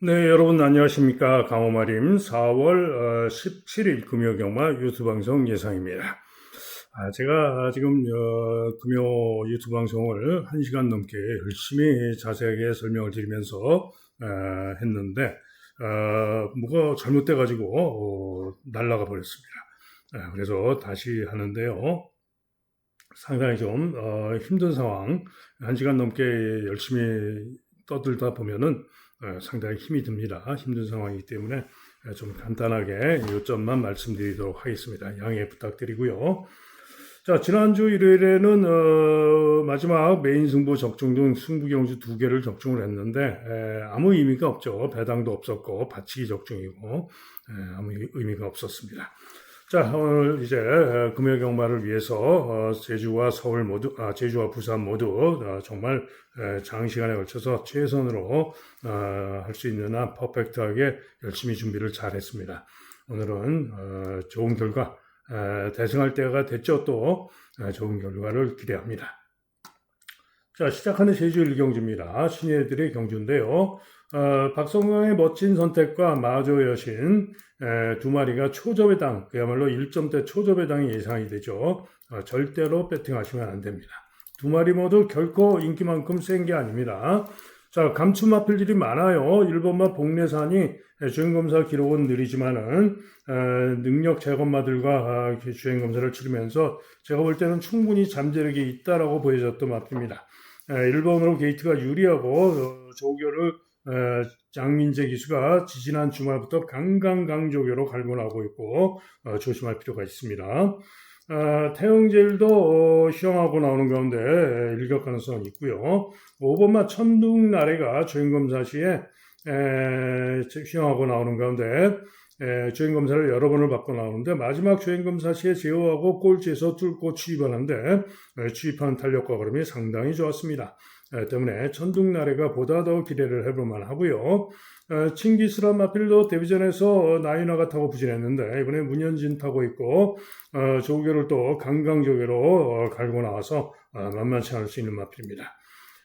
네, 여러분 안녕하십니까. 강호마림 4월 17일 금요경마 유튜브 방송 예상입니다. 제가 지금 금요 유튜브 방송을 1시간 넘게 열심히 자세하게 설명을 드리면서 했는데 뭐가 잘못돼가지고 날아가 버렸습니다. 그래서 다시 하는데요. 상당히 좀 힘든 상황, 1시간 넘게 열심히 떠들다 보면은 상당히 힘이 듭니다. 힘든 상황이기 때문에 좀 간단하게 요점만 말씀드리도록 하겠습니다. 양해 부탁드리고요. 자, 지난주 일요일에는 마지막 메인 승부 적중 등 승부 경주 2개를 적중을 했는데 아무 의미가 없죠. 배당도 없었고 받치기 적중이고 아무 의미가 없었습니다. 자, 오늘 이제 금요 경마를 위해서 제주와 서울 모두, 제주와 부산 모두 정말 장시간에 걸쳐서 최선으로 할 수 있는 한 퍼펙트하게 열심히 준비를 잘 했습니다. 오늘은 좋은 결과, 대승할 때가 됐죠. 또 좋은 결과를 기대합니다. 자, 시작하는 제주 1경주입니다. 신예들의 경주인데요. 박성광의 멋진 선택과 마조 여신 두 마리가 초저배당, 그야말로 1점대 초저배당이 예상이 되죠. 절대로 배팅하시면 안 됩니다. 두 마리 모두 결코 인기만큼 센 게 아닙니다. 자, 감춤 마필들이 많아요. 1번마 복례산이 주행검사 기록은 느리지만은 능력 재검마들과 주행검사를 치르면서 제가 볼 때는 충분히 잠재력이 있다라고 보여졌던 마필입니다. 1번으로 게이트가 유리하고 조교를 장민재 기수가 지지난 주말부터 강조교로 갈고 나오고 있고 조심할 필요가 있습니다. 태영제일도 시험하고 나오는 가운데 일격 가능성이 있고요. 5번마 천둥나래가 주행검사 시에 시험하고 나오는 가운데 주행검사를 여러 번을 받고 나오는데 마지막 주행검사 시에 제어하고 꼴찌에서 뚫고 취입하는데 취입하는 탄력과 걸음이 상당히 좋았습니다. 때문에 천둥나래가 보다 더 기대를 해볼만 하고요. 칭기스란 마필도 데뷔전에서 나이나가 타고 부진했는데 이번에 문현진 타고 있고 조교를 또 강조교로 갈고 나와서 만만치 않을 수 있는 마필입니다.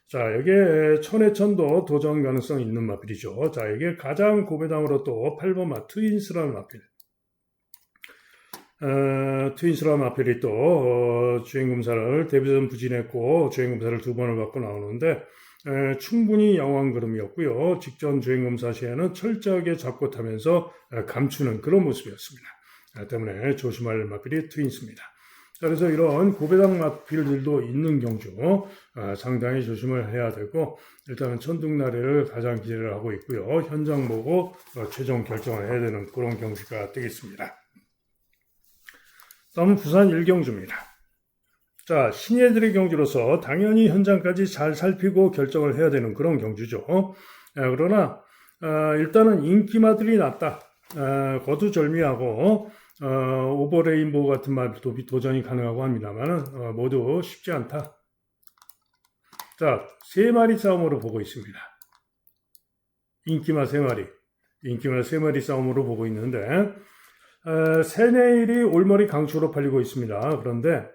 자, 여기에 천해천도 도전 가능성 있는 마필이죠. 자, 이게 가장 고배당으로 또 8번마 트윈스라는 마필. 트윈스라는 마필이 또 주행검사를 데뷔전 부진했고 주행검사를 2번을 받고 나오는데 충분히 양호한 걸음이었고요. 직전 주행검사 시에는 철저하게 잡고 타면서 감추는 그런 모습이었습니다. 때문에 조심할 마필이 트윈스입니다. 그래서 이런 고배당 마필들도 있는 경주 상당히 조심을 해야 되고 일단은 천둥나래를 가장 기대를 하고 있고요. 현장 보고 최종 결정을 해야 되는 그런 경주가 되겠습니다. 다음은 부산 1경주입니다. 자, 신예들의 경주로서 당연히 현장까지 잘 살피고 결정을 해야 되는 그런 경주죠. 그러나 일단은 인기마들이 낮다. 거두절미하고 오버레인보우 같은 말도 도전이 가능하고 합니다만 모두 쉽지 않다. 자, 3마리 싸움으로 보고 있습니다. 인기마 3마리. 인기마 3마리 싸움으로 보고 있는데 세네일이 올머리 강추로 팔리고 있습니다. 그런데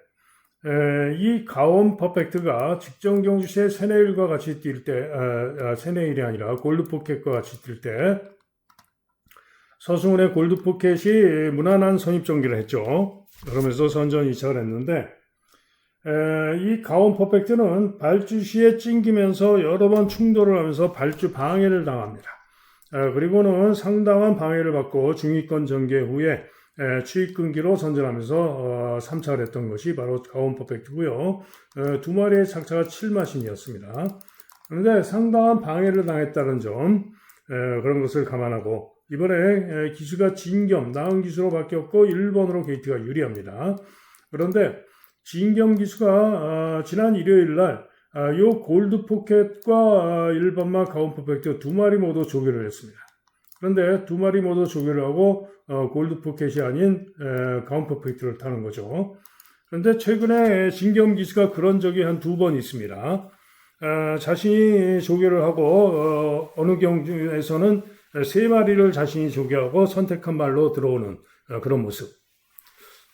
이 가온 퍼펙트가 직전 경주 시에 세네일과 같이 뛸 때, 세네일이 아니라 골드포켓과 같이 뛸 때 서승훈의 골드포켓이 무난한 선입전기를 했죠. 그러면서 선전 2차를 했는데 이 가온 퍼펙트는 발주 시에 찡기면서 여러 번 충돌을 하면서 발주 방해를 당합니다. 그리고는 상당한 방해를 받고 중위권 전개 후에 추익 끊기로 선전하면서 3차를 했던 것이 바로 가온 퍼펙트고요. 두 마리의 착차가 7마신이었습니다. 그런데 상당한 방해를 당했다는 점 그런 것을 감안하고 이번에 기수가 진겸, 나은 기수로 바뀌었고 1번으로 게이트가 유리합니다. 그런데 진겸 기수가 지난 일요일 날 요 골드 포켓과 1번마 가온 퍼펙트 두 마리 모두 조교를 했습니다. 그런데 두 마리 모두 조교를 하고 골드 포켓이 아닌 가온 퍼펙트를 타는 거죠. 그런데 최근에 진겸 기수가 그런 적이 한 2번 있습니다. 자신이 조교를 하고 어느 경주에서는 3마리를 자신이 조교하고 선택한 말로 들어오는 그런 모습.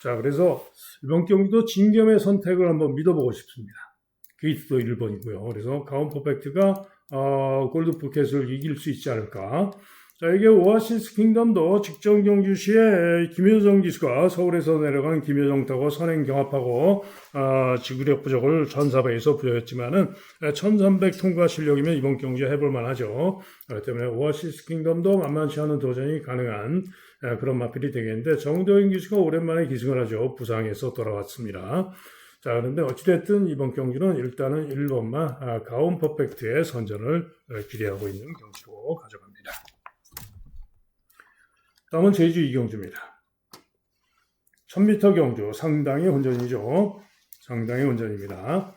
자, 그래서 이번 경기도 진겸의 선택을 한번 믿어보고 싶습니다. 게이트도 1번이고요. 그래서 가온 퍼펙트가 골드푸켓을 이길 수 있지 않을까. 자, 이게 오아시스 킹덤도 직전 경주 시에 김효정 기수가 서울에서 내려간 김효정 타고 선행 경합하고 지구력 부족을 1400에서 부여했지만은 1300 통과 실력이면 이번 경주에 해볼 만하죠. 그렇기 때문에 오아시스 킹덤도 만만치 않은 도전이 가능한 그런 마필이 되겠는데, 정도현 기수가 오랜만에 기승을 하죠. 부상에서 돌아왔습니다. 자, 그런데 어찌됐든 이번 경주는 일단은 1번마 가온 퍼펙트의 선전을 기대하고 있는 경주로 가져갑니다. 다음은 제주 이경주입니다. 1000m 경주 상당히 혼전이죠. 상당히 혼전입니다.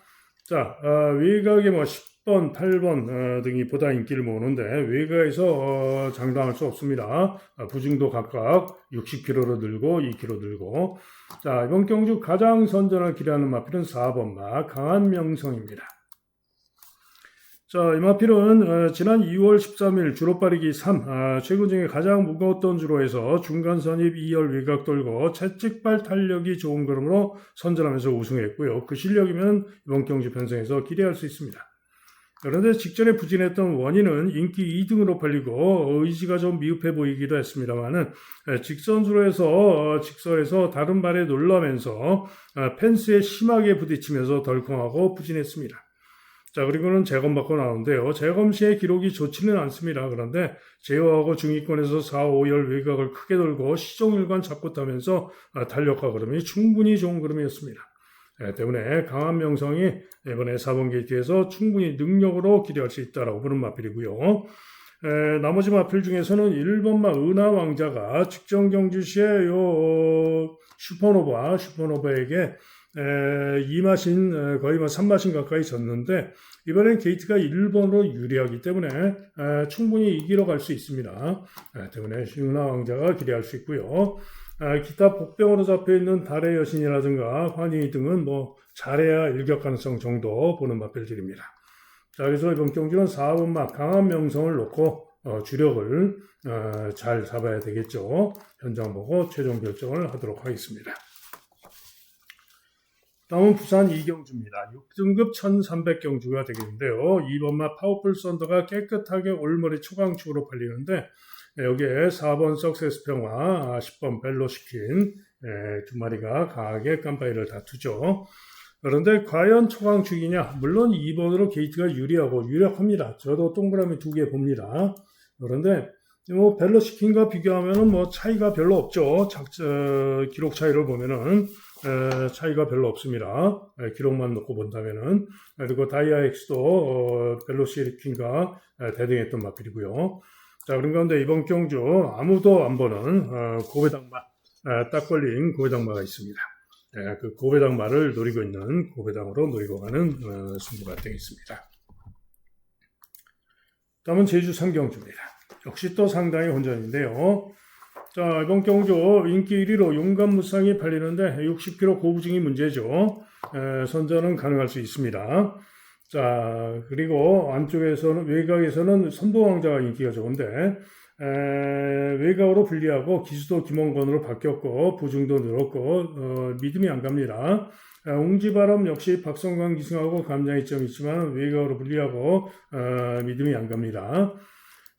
자, 외곽에 10번, 8번 등이 보다 인기를 모으는데 외곽에서 장담할 수 없습니다. 부중도 각각 60kg로 늘고 2kg 늘고. 자, 이번 경주 가장 선전을 기대하는 마필은 4번마 강한 명성입니다. 자, 이 마필은 지난 2월 13일 주로 빠르기 3, 최근 중에 가장 무거웠던 주로에서 중간 선입 2열 외곽 돌고 채찍발 탄력이 좋은 걸음으로 선전하면서 우승했고요. 그 실력이면 이번 경주 편성에서 기대할 수 있습니다. 그런데 직전에 부진했던 원인은 인기 2등으로 팔리고 의지가 좀 미흡해 보이기도 했습니다만은 직선에서 다른 발에 놀라면서 펜스에 심하게 부딪히면서 덜컹하고 부진했습니다. 자, 그리고는 재검받고 나오는데요. 재검 시의 기록이 좋지는 않습니다. 그런데 제어하고 중위권에서 4, 5열 외곽을 크게 돌고 시종일관 잡고 타면서 탄력과 걸음이 충분히 좋은 걸음이었습니다. 때문에 강한 명성이 이번에 4번 게이트에서 충분히 능력으로 기대할 수 있다라고 보는 마필이고요. 나머지 마필 중에서는 1번마 은하왕자가 직전 경주 시에 슈퍼노바에게 2마신 거의 3마신 가까이 졌는데 이번엔 게이트가 1번으로 유리하기 때문에 충분히 이기러 갈 수 있습니다. 때문에 은하왕자가 기대할 수 있고요. 기타 복병으로 잡혀있는 달의 여신이라든가 환희 등은 잘해야 일격 가능성 정도 보는 마필들입니다. 자, 그래서 이번 경주는 4번마 강한 명성을 놓고 주력을 잘 잡아야 되겠죠. 현장 보고 최종 결정을 하도록 하겠습니다. 다음은 부산 이경주입니다. 6등급 1300 경주가 되겠는데요. 2번마 파워풀 썬더가 깨끗하게 올머리 초강축으로 팔리는데 여기에 4번 석세스 평화, 10번 벨로시킨 두 마리가 강하게 깜빡이를 다투죠. 그런데 과연 초강축이냐? 물론 2번으로 게이트가 유력합니다. 저도 동그라미 2개 봅니다. 그런데 벨로시킨과 비교하면은 차이가 별로 없죠. 기록 차이를 보면은 차이가 별로 없습니다. 기록만 놓고 본다면은. 그리고 다이아엑스도 벨로시킨과 대등했던 마필이고요. 자, 그런 가운데 이번 경주 아무도 안 보는 고배당마, 딱 걸린 고배당마가 있습니다. 그 고배당마를 노리고 있는 고배당으로 노리고 가는 승부가 되겠습니다. 다음은 제주 상경주입니다. 역시 또 상당히 혼전인데요. 자, 이번 경주 인기 1위로 용감무쌍이 팔리는데 60kg 고부중이 문제죠. 선전은 가능할 수 있습니다. 자, 그리고 안쪽에서는 외곽에서는 선도왕자가 인기가 좋은데 외곽으로 분리하고 기수도 김원건으로 바뀌었고 부중도 늘었고 믿음이 안 갑니다. 웅지바람 역시 박성광 기승하고 감장이점이 있지만 외곽으로 분리하고 믿음이 안 갑니다.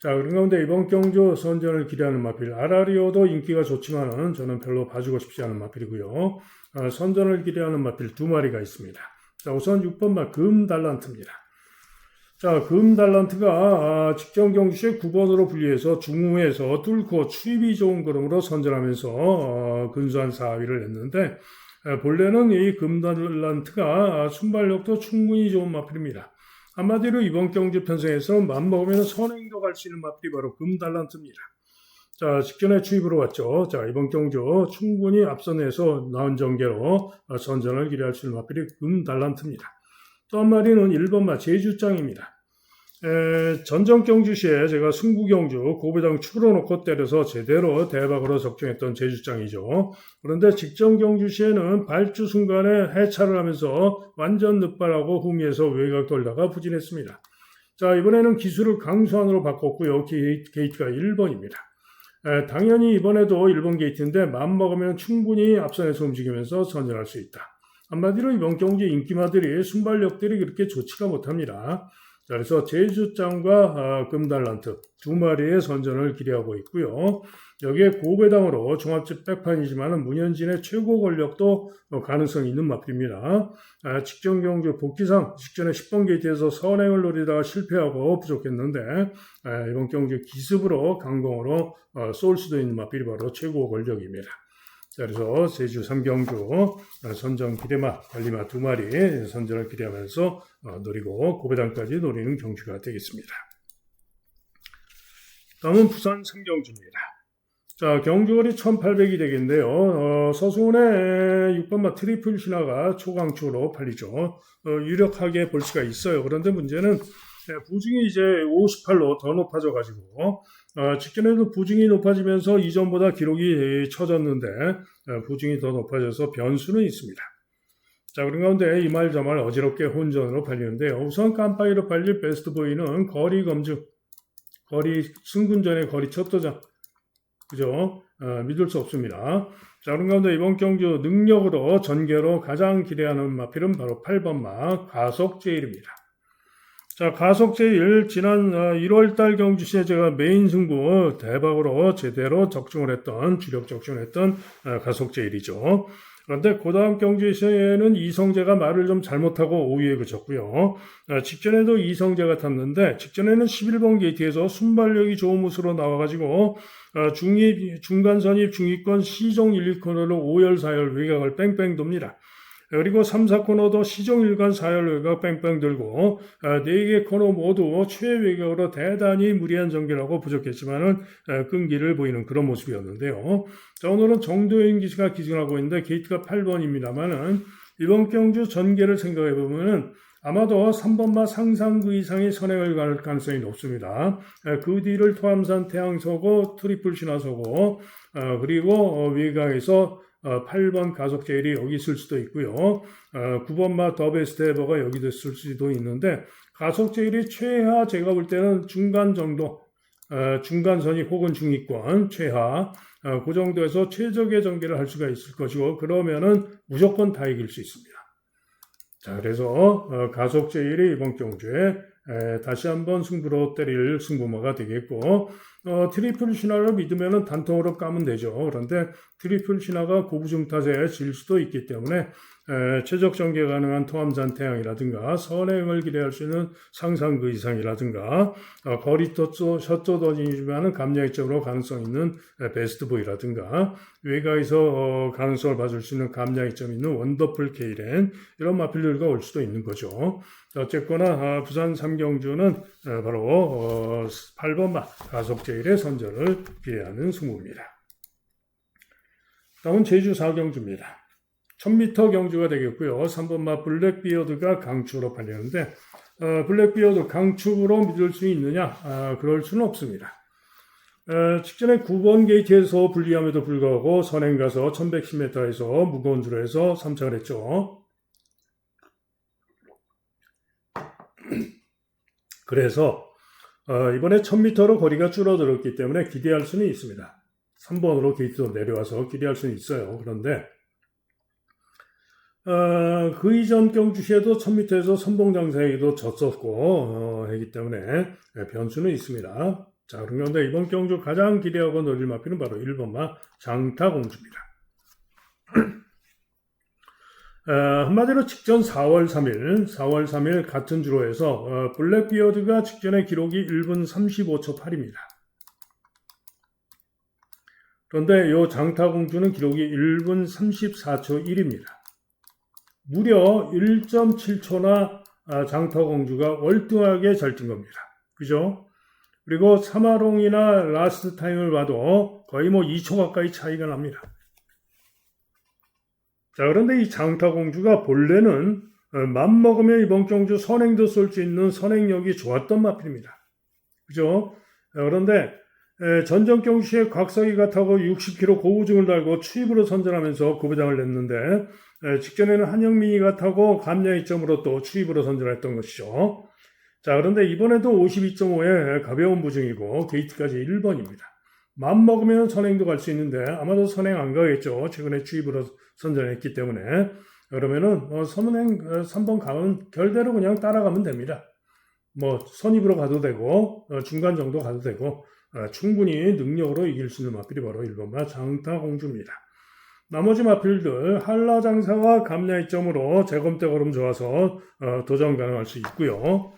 자, 그런 가운데 이번 경주 선전을 기대하는 마필 아라리오도 인기가 좋지만은 저는 별로 봐주고 싶지 않은 마필이고요. 선전을 기대하는 마필 두 마리가 있습니다. 자, 우선 6번마 금달란트입니다. 자, 금달란트가 직전 경주시에 9번으로 분리해서 중후에서 뚫고 추입이 좋은 걸음으로 선전하면서 근소한 4위를 했는데 본래는 이 금달란트가 순발력도 충분히 좋은 마필입니다. 한마디로 이번 경주 편성에서 맘먹으면 선행도 갈 수 있는 마필이 바로 금달란트입니다. 자, 직전에 추입으로 왔죠. 자, 이번 경주 충분히 앞선에서 나온 전개로 선전을 기대할 수 있는 마필이 금달란트입니다. 또 한 마리는 1번마 제주짱입니다. 전전 경주시에 제가 승부경주 고배당 축으로 놓고 때려서 제대로 대박으로 적중했던 제주짱이죠. 그런데 직전 경주시에는 발주 순간에 해차를 하면서 완전 늑발하고 후미에서 외곽 돌다가 부진했습니다. 자, 이번에는 기술을 강수환으로 바꿨고요. 게이트가 1번입니다. 당연히 이번에도 1번 게이트인데 맘먹으면 충분히 앞선에서 움직이면서 선전할 수 있다. 한마디로 이번 경주 인기마들이 순발력들이 그렇게 좋지가 못합니다. 자, 그래서 제주장과 금달란트 두 마리의 선전을 기대하고 있고요. 여기에 고배당으로 종합집 백판이지만 문현진의 최고 권력도 가능성이 있는 마필입니다. 직전 경주 복귀상 직전에 10번 게이트에서 선행을 노리다가 실패하고 부족했는데 이번 경주 기습으로 강공으로 쏠 수도 있는 마필이 바로 최고 권력입니다. 자, 그래서 제주 3경주 선전 기대마, 관리마 두 마리 선전을 기대하면서 노리고 고배당까지 노리는 경주가 되겠습니다. 다음은 부산 3경주입니다. 자, 경주거리 1800이 되겠는데요. 서수원의 6번마 트리플 신화가 초강추로 팔리죠. 유력하게 볼 수가 있어요. 그런데 문제는 부중이 이제 58로 더 높아져가지고 직전에도 부중이 높아지면서 이전보다 기록이 처졌는데 부중이 더 높아져서 변수는 있습니다. 자, 그런 가운데 이 말 저 말 어지럽게 혼전으로 팔리는데요. 우선 깜빡이로 팔릴 베스트 보이는 거리 검증, 거리 승군전의 거리 첫 도전, 그죠? 믿을 수 없습니다. 자, 그런 가운데 이번 경주 능력으로 전개로 가장 기대하는 마필은 바로 8번마 가속제일입니다. 자, 가속제일 지난 1월달 경주 시에 제가 메인 승부 대박으로 제대로 적중을 했던 주력 적중을 했던 가속제일이죠. 그런데 그 다음 경주 시에는 이성재가 말을 좀 잘못하고 5위에 그쳤고요. 직전에도 이성재가 탔는데 직전에는 11번 게이트에서 순발력이 좋은 모습으로 나와가지고 중간 선입 중위권 시종 1, 2코너를 5열 4열 외곽을 뺑뺑 돕니다. 그리고 3, 4코너도 시종 1간 4열 외곽 뺑뺑 들고 4개 코너 모두 최외곽으로 대단히 무리한 전개라고 부족했지만은 끈기를 보이는 그런 모습이었는데요. 자, 오늘은 정도현 기수가 기승하고 있는데 게이트가 8번입니다만은 이번 경주 전개를 생각해 보면은 아마도 3번마 상상 그 이상의 선행을 갈 가능성이 높습니다. 그 뒤를 토암산 태양서고 트리플 신화서고 그리고 외곽에서 8번 가속제일이 여기 있을 수도 있고요. 9번마 더 베스트 에버가 여기도 있을 수도 있는데 가속제일이 최하 제가 볼 때는 중간 정도, 중간선이 혹은 중위권 최하 그 정도에서 최적의 전개를 할 수가 있을 것이고 그러면은 무조건 다 이길 수 있습니다. 자, 그래서 가속제일이 이번 경주에 다시 한번 승부로 때릴 승부마가 되겠고 트리플 신화를 믿으면 단통으로 까면 되죠. 그런데 트리플 신화가 고부중 탓에 질 수도 있기 때문에 최적 전개 가능한 토암산 태양이라든가 선행을 기대할 수 있는 상상 그 이상이라든가 거리 셔터 더진이지만 감량이점으로 가능성 있는 베스트 보이라든가 외곽에서 가능성을 봐줄 수 있는 감량이점 있는 원더풀 케이렌 이런 마필들과 올 수도 있는 거죠. 어쨌거나 부산 3경주는 바로 8번마 가속제일의 선전을 기대하는 승부입니다. 다음은 제주 4경주입니다. 1000m 경주가 되겠고요. 3번마 블랙비어드가 강축으로 팔리는데 블랙비어드 강축으로 믿을 수 있느냐? 그럴 수는 없습니다. 직전에 9번 게이트에서 불리함에도 불구하고 선행 가서 1110m에서 무거운 줄로 해서 3착을 했죠. 그래서 이번에 1000m로 거리가 줄어들었기 때문에 기대할 수는 있습니다. 3번으로 게이트로 내려와서 기대할 수는 있어요. 그런데 그 이전 경주시에도 1000m에서 선봉장사에게도 졌었고 하기 때문에 변수는 있습니다. 자, 그런데 이번 경주 가장 기대하고 노릴 마필은 바로 1번마 장타공주입니다. 한마디로 직전 4월 3일 같은 주로 해서 블랙비어드가 직전에 기록이 1분 35초 8입니다. 그런데 이 장타공주는 기록이 1분 34초 1입니다. 무려 1.7초나 장타공주가 월등하게 잘 뛴 겁니다. 그죠? 그리고 사마롱이나 라스트 타임을 봐도 거의 2초 가까이 차이가 납니다. 자, 그런데 이 장타공주가 본래는 맘먹으면 이번 경주 선행도 쏠 수 있는 선행력이 좋았던 마필입니다. 그죠? 그런데 전전 경주시에 곽석이가 타고 60km 고우중을 달고 추입으로 선전하면서 고배당을 냈는데 직전에는 한영민이가 타고 감량이점으로 또 추입으로 선전했던 것이죠. 자, 그런데 이번에도 52.5에 가벼운 부중이고 게이트까지 1번입니다. 맘먹으면 선행도 갈 수 있는데 아마도 선행 안 가겠죠. 최근에 추입으로 선전했기 때문에. 그러면은 선행 3번 가면 결대로 그냥 따라가면 됩니다. 뭐 선입으로 가도 되고 중간 정도 가도 되고 충분히 능력으로 이길 수 있는 마필이 바로 1번마 장타공주입니다. 나머지 마필들 한라장사와 감야이점으로 재검대 걸음 좋아서 도전 가능할 수 있고요.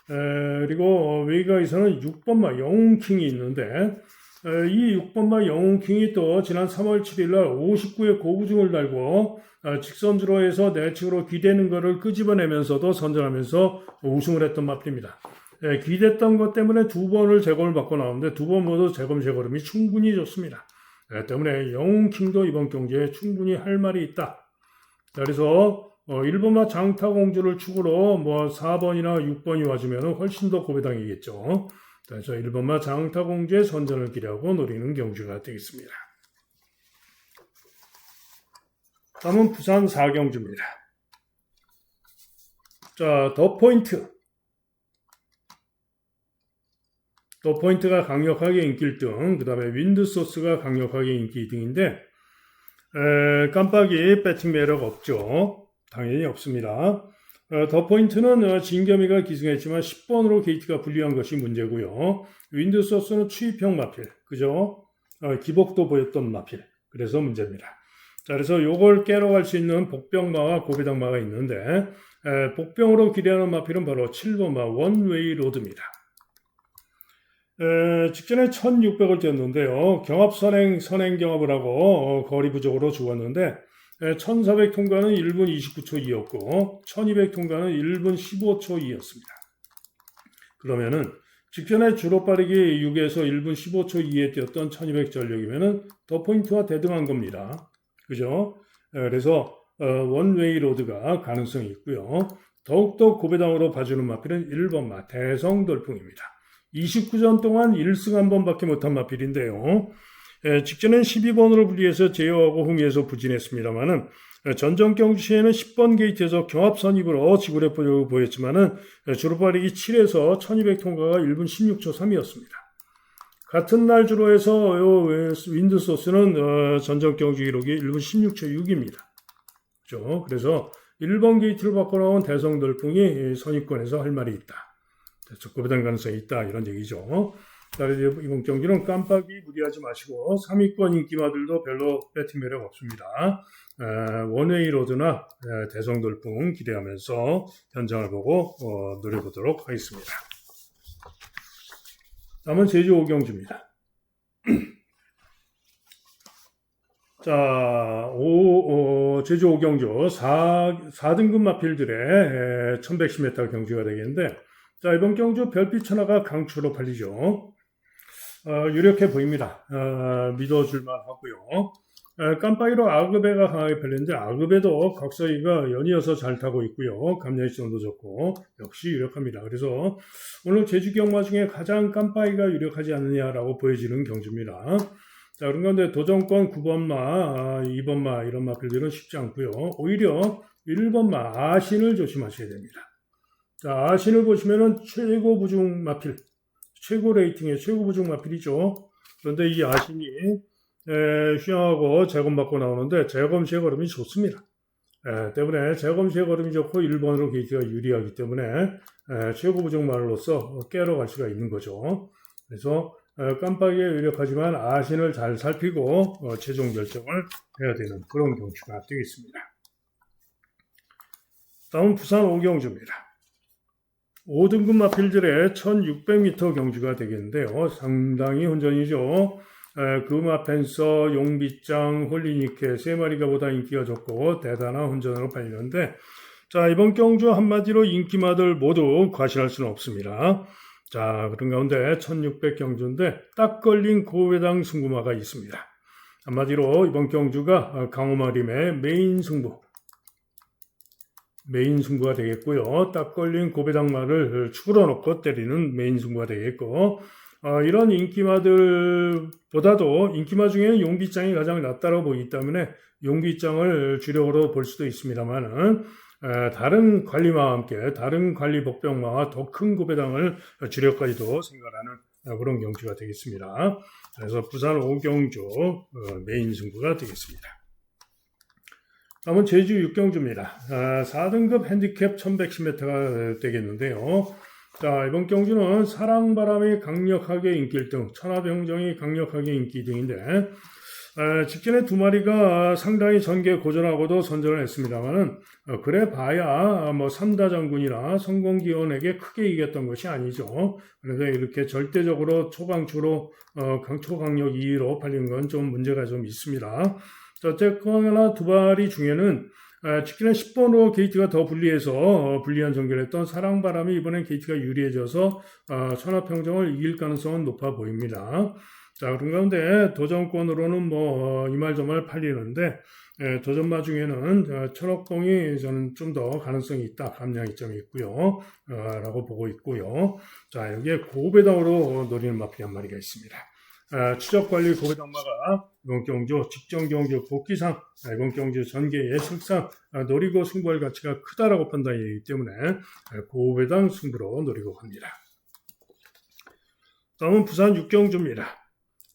그리고 외가에서는 6번마 영웅킹이 있는데 이 6번마 영웅킹이 또 지난 3월 7일날 59의 고구중을 달고 직선주로 해서 내측으로 기대는 것을 끄집어내면서도 선전하면서 우승을 했던 마필입니다. 기댔던 것 때문에 2번을 재검을 받고 나오는데 2번 모두 재검 재걸음이 충분히 좋습니다. 때문에 영웅킹도 이번 경기에 충분히 할 말이 있다. 그래서 1번마 장타공주를 축으로 뭐 4번이나 6번이 와주면 훨씬 더 고배당이겠죠. 그래서 1번마 장타공주의 선전을 기대하고 노리는 경주가 되겠습니다. 다음은 부산 4경주입니다. 자, 더 포인트가 강력하게 인기 1등, 그 다음에 윈드소스가 강력하게 인기 2등인데 깜빡이 배팅 매력 없죠. 당연히 없습니다. 더 포인트는 진겸이가 기승했지만 10번으로 게이트가 불리한 것이 문제고요. 윈드소스는 추입형 마필, 그죠? 기복도 보였던 마필, 그래서 문제입니다. 자, 그래서 요걸 깨러 갈 수 있는 복병마와 고배당마가 있는데 복병으로 기대하는 마필은 바로 7번마 원웨이 로드입니다. 직전에 1600을 뛰었는데요. 경합 선행 경합을 하고 거리 부족으로 죽었는데 1400 통과는 1분 29초 2였고 1200 통과는 1분 15초 2였습니다. 그러면은 직전에 주로 빠르게 6에서 1분 15초 2에 뛰었던 1200 전력이면은 더 포인트와 대등한 겁니다. 그죠? 그래서 원웨이 로드가 가능성이 있고요. 더욱더 고배당으로 봐주는 마필은 1번마 대성돌풍입니다. 29전 동안 1승 한 번밖에 못한 마필인데요. 직전엔 12번으로 분리해서 제어하고 흥위에서 부진했습니다만은 전전 경주시에는 10번 게이트에서 경합 선입으로 지구력 보였지만은 주로 빠르기 7에서 1200 통과가 1분 16초 3이었습니다. 같은 날 주로 해서 윈드소스는 전전 경주 기록이 1분 16초 6입니다. 그렇죠? 그래서 1번 게이트를 바꿔 나온 대성돌풍이 선입권에서 할 말이 있다. 고배당 가능성이 있다 이런 얘기죠. 이번 경기는 깜빡이 무리하지 마시고 3위권 인기마들도 별로 배팅 매력 없습니다. 원웨이 로드나 대성돌풍 기대하면서 현장을 보고 노려보도록 하겠습니다. 다음은 제주 5경주입니다. 자, 제주 5경주 4등급 마필들의 1110m 경주가 되겠는데 자, 이번 경주 별빛 천하가 강추로 팔리죠. 유력해 보입니다. 믿어줄만 하고요. 깜빡이로 아그베가 강하게 팔리는데 아그베도 각서이가 연이어서 잘 타고 있고요. 감량성도 좋고 역시 유력합니다. 그래서 오늘 제주 경마 중에 가장 깜빡이가 유력하지 않느냐라고 보여지는 경주입니다. 자, 그런 건데 도전권 9번마, 2번마 이런 마필들은 쉽지 않고요. 오히려 1번마 아신을 조심하셔야 됩니다. 자, 아신을 보시면은 최고 부중 마필, 최고 레이팅의 최고 부중 마필이죠. 그런데 이 아신이 휘황하고 재검받고 나오는데 재검 시의 걸음이 좋습니다. 때문에 재검 시의 걸음이 좋고 1번으로 게이트가 유리하기 때문에 최고 부중 말로서 깨러 갈 수가 있는 거죠. 그래서 깜빡이에 유력하지만 아신을 잘 살피고 최종 결정을 해야 되는 그런 경주가 되겠습니다. 다음은 부산 5경주입니다. 5등급 마필들의 1600m 경주가 되겠는데요. 상당히 혼전이죠. 금화펜서, 용빗장, 홀리니케 세 마리가 보다 인기가 좋고 대단한 혼전으로 팔리는데 자, 이번 경주 한마디로 인기마들 모두 과신할 수는 없습니다. 자, 그런 가운데 1600 경주인데 딱 걸린 고배당 승부마가 있습니다. 한마디로 이번 경주가 강호마림의 메인 승부가 되겠고요. 딱 걸린 고배당마를 축으로 놓고 때리는 메인 승부가 되겠고 이런 인기마들보다도 인기마 중에는 용빗장이 가장 낫다고 보기 때문에 용빗장을 주력으로 볼 수도 있습니다만은 다른 관리마와 함께 다른 관리 복병마와 더 큰 고배당을 주력까지도 생각하는 그런 경주가 되겠습니다. 그래서 부산 5경주 메인 승부가 되겠습니다. 다음은 제주 6경주입니다. 4등급 핸디캡 1110m가 되겠는데요. 자, 이번 경주는 사랑바람이 강력하게 인기 1등, 천하병정이 강력하게 인기 2등인데 직전에 두 마리가 상당히 전개 고전하고도 선전을 했습니다만은 그래 봐야 뭐 삼다장군이나 성공기원에게 크게 이겼던 것이 아니죠. 그래서 이렇게 절대적으로 초강추로 초강력 2위로 팔린 건 좀 문제가 좀 있습니다. 어쨌거나 두 마리 중에는 직전에 10번으로 게이트가 더 불리해서 불리한 전개를 했던 사랑바람이 이번엔 게이트가 유리해져서 천하평정을 이길 가능성은 높아 보입니다. 자, 그런 가운데 도전권으로는 뭐 이말저말 팔리는데 도전마 중에는 천억봉이 저는 좀 더 가능성이 있다. 감량 이점이 있고요. 라고 보고 있고요. 자, 여기에 고배당으로 노리는 마필이 한 마리가 있습니다. 추적관리 고배당마가 이번 경주 직전 경주 복귀상 이번 경주 전개 예측상 노리고 승부할 가치가 크다라고 판단이기 때문에 고배당 승부로 노리고 갑니다. 다음은 부산 6경주입니다.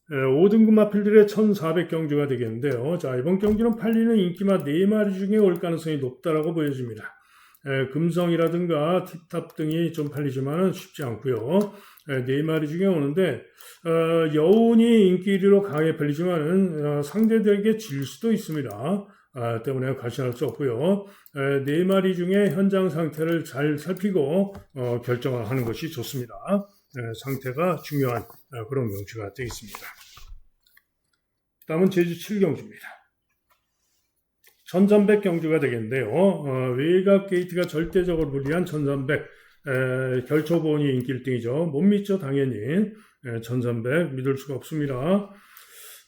5등급 마필들의 1400경주가 되겠는데요. 자, 이번 경주는 팔리는 인기마 4마리 중에 올 가능성이 높다라고 보여집니다. 금성이라든가 팁탑 등이 좀 팔리지만 쉽지 않고요. 4마리 중에 오는데 여운이 인기 1위로 강하게 팔리지만 상대들에게 질 수도 있습니다. 때문에 과신할 수 없고요. 4마리 중에 현장 상태를 잘 살피고 결정을 하는 것이 좋습니다. 상태가 중요한 그런 경주가 되겠습니다. 다음은 제주 7경주입니다. 1300 경주가 되겠는데요. 외곽 게이트가 절대적으로 불리한 1300 결초보온이 인기 1등이죠. 못 믿죠, 당연히. 1300 믿을 수가 없습니다.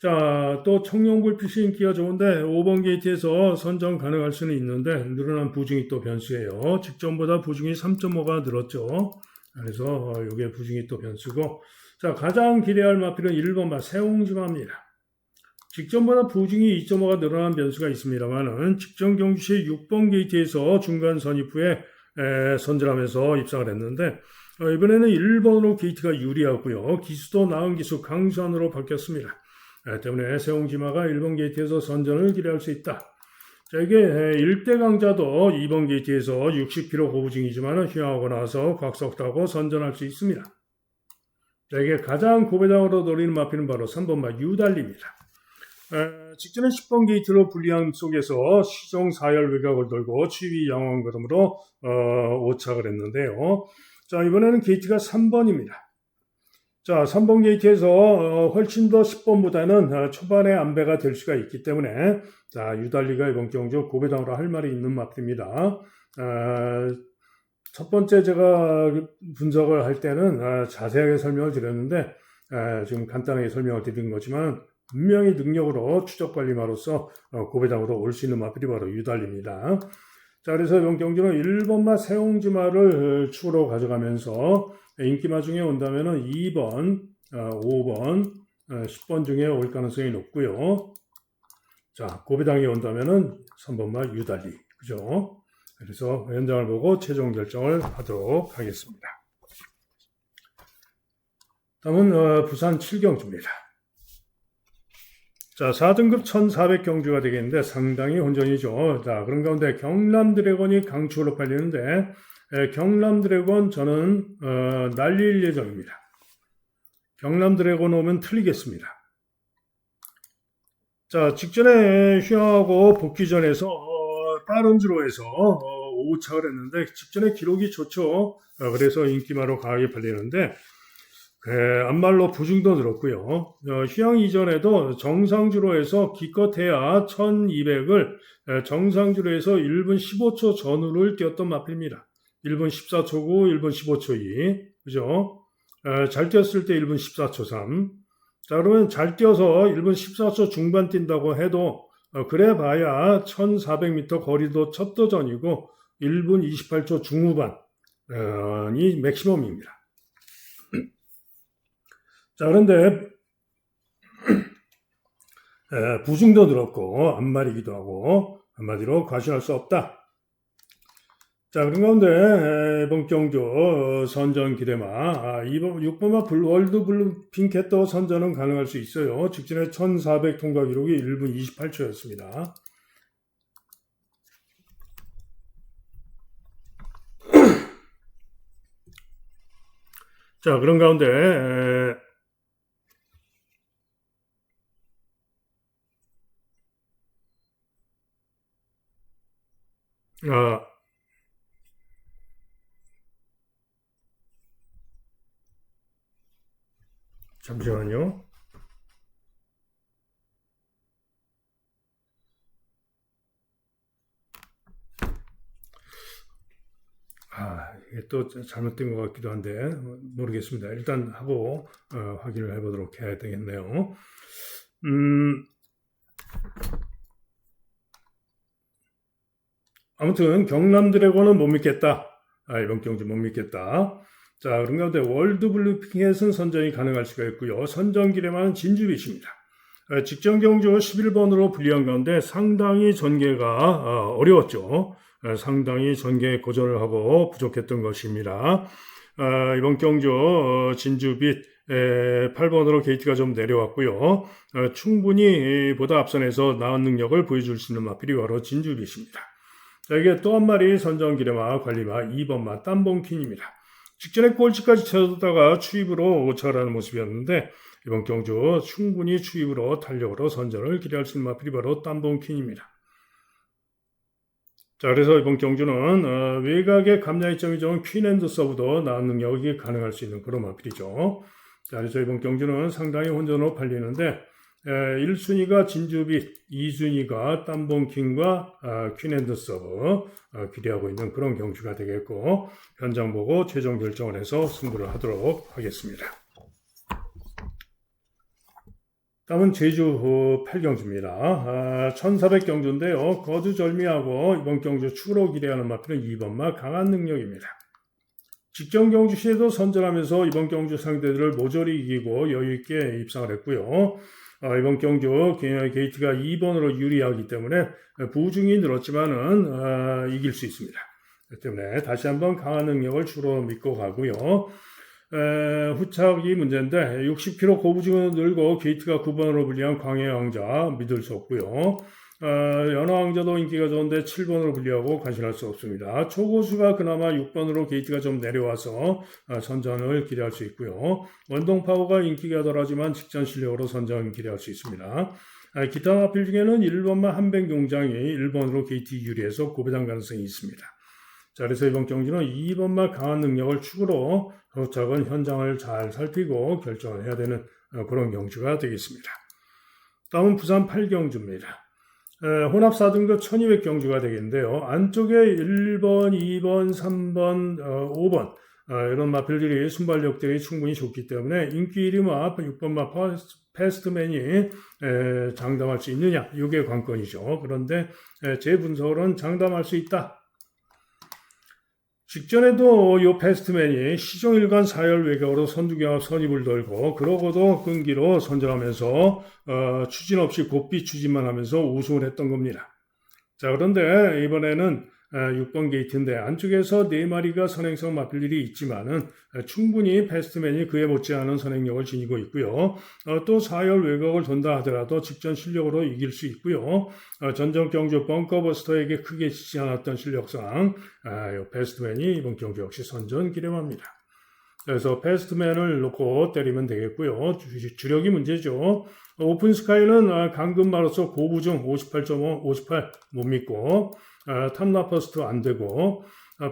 자, 또 청룡불빛이 인기가 좋은데 5번 게이트에서 선정 가능할 수는 있는데 늘어난 부중이 또 변수예요. 직전보다 부중이 3.5가 늘었죠. 그래서 이게 부중이 또 변수고, 자, 가장 기대할 마필은 1번마 세옹지마입니다. 직전보다 부중이 2.5가 늘어난 변수가 있습니다만은 직전 경주 시 6번 게이트에서 중간 선입 후에 선전하면서 입상을 했는데 이번에는 1번으로 게이트가 유리하고요. 기수도 나은 기수 강수안으로 바뀌었습니다. 때문에 세옹지마가 1번 게이트에서 선전을 기대할 수 있다. 자, 이게 1대 강자도 2번 게이트에서 60km 고부중이지만 휘황하고 나서 곽석타고 선전할 수 있습니다. 자, 이게 가장 고배당으로 노리는 마필은 바로 3번마 유달리입니다. 직전에 10번 게이트로 불리한 속에서 시종 4열 외곽을 돌고 취위 양호한 걸음으로 오착을 했는데요. 자, 이번에는 게이트가 3번입니다. 자, 3번 게이트에서 훨씬 더 10번보다는 초반에 안배가 될 수가 있기 때문에 자, 유달리가 이번 경주 고배당으로 할 말이 있는 마필입니다. 첫 번째 제가 분석을 할 때는 자세하게 설명을 드렸는데 지금 간단하게 설명을 드린 거지만 분명히 능력으로 추적관리마로서 고배당으로 올 수 있는 마필이 바로 유달리입니다. 자, 그래서 이번 경주는 1번마 세옹지마를 축으로 가져가면서 인기마 중에 온다면은 2번, 5번, 10번 중에 올 가능성이 높고요. 자, 고배당이 온다면은 3번마 유달리. 그죠? 그래서 현장을 보고 최종 결정을 하도록 하겠습니다. 다음은 부산 7경주입니다. 자, 4등급 1400경주가 되겠는데 상당히 혼전이죠. 자, 그런 가운데 경남 드래곤이 강추로 팔리는데 경남 드래곤 저는 날릴 예정입니다. 경남 드래곤 오면 틀리겠습니다. 자, 직전에 휘황하고 복귀 전에서 빠른 주로에서 오착을 했는데 직전에 기록이 좋죠. 그래서 인기마로 강하게 팔리는데 안말로 부중도 늘었고요. 휘황 이전에도 정상주로에서 기껏해야 1200을 정상주로에서 1분 15초 전후를 뛰었던 마필입니다. 1분 14초 9, 1분 15초 2. 그죠? 잘 뛰었을 때 1분 14초 3. 자, 그러면 잘 뛰어서 1분 14초 중반 뛴다고 해도 그래 봐야 1400m 거리도 첫 도전이고 1분 28초 중후반이 맥시멈입니다. 자, 그런데 부중도 늘었고 안말이기도 하고 한마디로 과신할 수 없다. 자, 그런 가운데 이번 경주 선전 기대마 6번마 월드 블루 핑켓도 선전은 가능할 수 있어요. 직전에 1400 통과 기록이 1분 28초였습니다. 자, 그런 가운데, 아, 잠시만요. 이게 또 잘못된 것 같기도 한데, 모르겠습니다. 일단 하고, 확인을 해보도록 해야 되겠네요. 아무튼, 경남 드래곤은 못 믿겠다. 이번 경주 못 믿겠다. 자, 그런 가운데 월드 블루핑에서는 선전이 가능할 수가 있고요. 선전길에만 진주빛입니다. 직전 경주 11번으로 불리한 가운데 상당히 전개가 어려웠죠. 상당히 전개 고전을 하고 부족했던 것입니다. 이번 경주 진주빛 8번으로 게이트가 좀 내려왔고요. 충분히 보다 앞선에서 나은 능력을 보여줄 수 있는 마필이 바로 진주빛입니다. 자, 이게 또 한 마리 선전기레마 관리마 2번마 땀봉퀸입니다. 직전에 꼴찌까지 쳐다가 추입으로 오차라는 모습이었는데 이번 경주 충분히 추입으로 탄력으로 선전을 기대할 수 있는 마필이 바로 땀봉퀸입니다. 자, 그래서 이번 경주는 외곽의 감량이점이 좋은 퀸앤드 서브도 나은 능력이 가능할 수 있는 그런 마필이죠. 자, 그래서 이번 경주는 상당히 혼전으로 팔리는데 1순위가 진주빛, 2순위가 땀봉킹과 퀸앤드 서브 기대하고 있는 그런 경주가 되겠고 현장 보고 최종 결정을 해서 승부를 하도록 하겠습니다. 다음은 제주 8경주입니다. 1400경주인데요. 거두절미하고 이번 경주 축으로 기대하는 마필은 2번마 강한 능력입니다. 직전 경주 시에도 선전하면서 이번 경주 상대들을 모조리 이기고 여유있게 입상을 했고요. 이번 경주 게이트가 2번으로 유리하기 때문에 부중이 늘었지만은 이길 수 있습니다. 그렇기 때문에 다시 한번 강한 능력을 주로 믿고 가고요. 후착이 문제인데 60km 고부중은 늘고 게이트가 9번으로 불리한 광해왕자 믿을 수 없고요. 연화왕자도 인기가 좋은데 7번으로 불리하고 간신할 수 없습니다. 초고수가 그나마 6번으로 게이트가 좀 내려와서 선전을 기대할 수 있고요. 원동파워가 인기가 덜하지만 직전 실력으로 선전 기대할 수 있습니다. 기타 마필 중에는 1번만 한뱅용장이 1번으로 게이트 유리해서 고배당 가능성이 있습니다. 자, 그래서 이번 경기는 2번만 강한 능력을 축으로 도착은 현장을 잘 살피고 결정을 해야 되는 그런 경주가 되겠습니다. 다음은 부산 8경주입니다. 혼합 4등급 1200경주가 되겠는데요. 안쪽에 1번, 2번, 3번, 5번 이런 마필들이 순발력들이 충분히 좋기 때문에 인기 1위마 6번마 패스트맨이 장담할 수 있느냐 이게 관건이죠. 그런데 제 분석은 장담할 수 있다. 직전에도 이 패스트맨이 시종일관 사열 외곽으로 선두경합 선입을 돌고 그러고도 끈기로 선전하면서 추진 없이 곱비 추진만 하면서 우승을 했던 겁니다. 자, 그런데 이번에는 6번 게이트인데 안쪽에서 4마리가 선행성 맡을 일이 있지만은 충분히 패스트맨이 그에 못지않은 선행력을 지니고 있고요. 또 4열 외곽을 돈다 하더라도 직전 실력으로 이길 수 있고요. 전전 경주 벙커버스터에게 크게 지지 않았던 실력상 패스트맨이 이번 경주 역시 선전 기대합니다. 그래서 패스트맨을 놓고 때리면 되겠고요. 주력이 문제죠. 오픈 스카이는 강금마로서 고부중 58.5, 58 못 믿고 탑라퍼스트 안 되고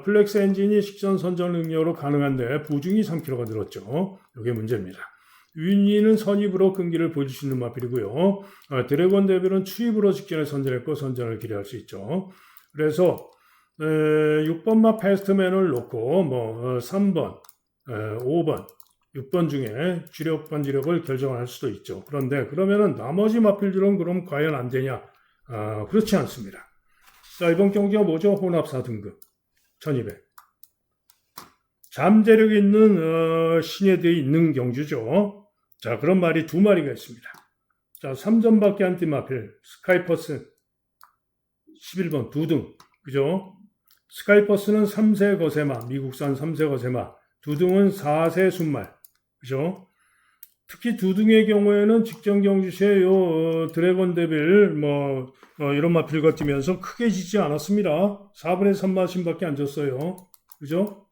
플렉스 엔진이 식전 선전 능력으로 가능한데 부중이 3kg가 늘었죠. 이게 문제입니다. 윈니는 선입으로 끈기를 보여줄 수 있는 마필이고요. 드래곤 데빌은 추입으로 직전에 선전했고 선전을 기대할 수 있죠. 그래서 6번마 패스트맨을 놓고 3번, 5번, 6번 중에 주력 반지력을 결정할 수도 있죠. 그런데 그러면은 나머지 마필들은 그럼 과연 안 되냐? 그렇지 않습니다. 자, 이번 경기가 뭐죠? 혼합 4등급 1200. 잠재력 있는 신예대에 있는 경주죠. 자, 그런 말이 2마리가 있습니다. 자, 3점밖에 안 뛴 마필 스카이퍼스 11번 2등. 그죠? 스카이퍼스는 3세 거세마, 미국산 3세 거세마, 2등은 4세 순말. 그죠? 특히 2등의 경우에는 직전 경주시에 드래곤 데빌 이런 마필과 뛰면서 크게 지지 않았습니다. 4분의 3마신밖에 안 졌어요. 그죠?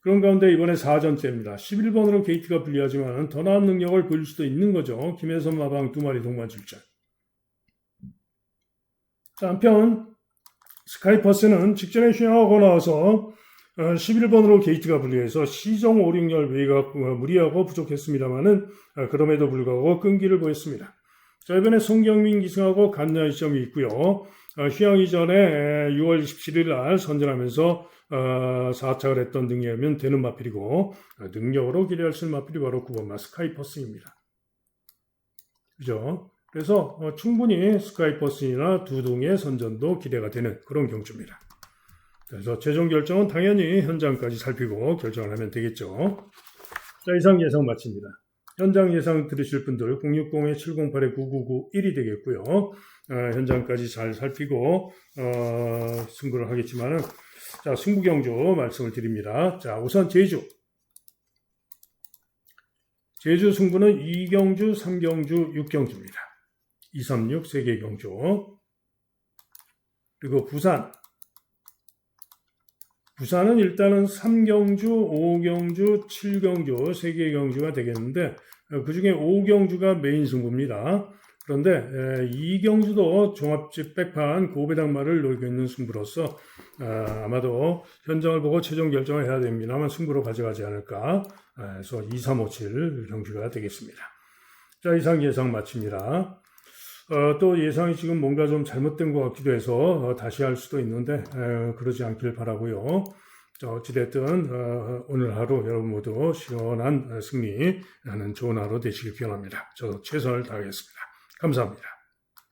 그런 가운데 이번에 4전째입니다. 11번으로 게이트가 불리하지만 더 나은 능력을 보일 수도 있는 거죠. 김혜선 마방 2마리 동반 출전. 한편 스카이퍼스는 직전에 휘하고 나와서 11번으로 게이트가 불리해서 시정 5, 6열 외가 무리하고 부족했습니다만은 그럼에도 불구하고 끈기를 보였습니다. 자, 이번에 송경민 기승하고 간야의 시점이 있고요. 휘하기 전에 6월 27일 날 선전하면서 4착을 했던 능력이면 되는 마필이고 능력으로 기대할 수 있는 마필이 바로 9번마 스카이퍼스입니다. 그죠? 그래서 충분히 스카이퍼스나 두동의 선전도 기대가 되는 그런 경주입니다. 그래서 최종 결정은 당연히 현장까지 살피고 결정을 하면 되겠죠. 자, 이상 예상 마칩니다. 현장 예상 들으실 분들 060-708-9991이 되겠고요. 현장까지 잘 살피고 승부를 하겠지만은 자, 승부 경주 말씀을 드립니다. 자, 우선 제주 승부는 2경주, 3경주, 6경주입니다. 2, 3, 6 3개 경주. 그리고 부산은 일단은 3경주, 5경주, 7경주 3개 경주가 되겠는데 그 중에 5경주가 메인 승부입니다. 그런데 2경주도 종합집 백판 고배당마를 노리고 있는 승부로서 아마도 현장을 보고 최종 결정을 해야 됩니다만 승부로 가져가지 않을까 해서 2, 3, 5, 7 경주가 되겠습니다. 자, 이상 예상 마칩니다. 또 예상이 지금 뭔가 좀 잘못된 것 같기도 해서 다시 할 수도 있는데 그러지 않길 바라고요. 어찌됐든 오늘 하루 여러분 모두 시원한 승리하는 좋은 하루 되시길 기원합니다. 저도 최선을 다하겠습니다. 감사합니다.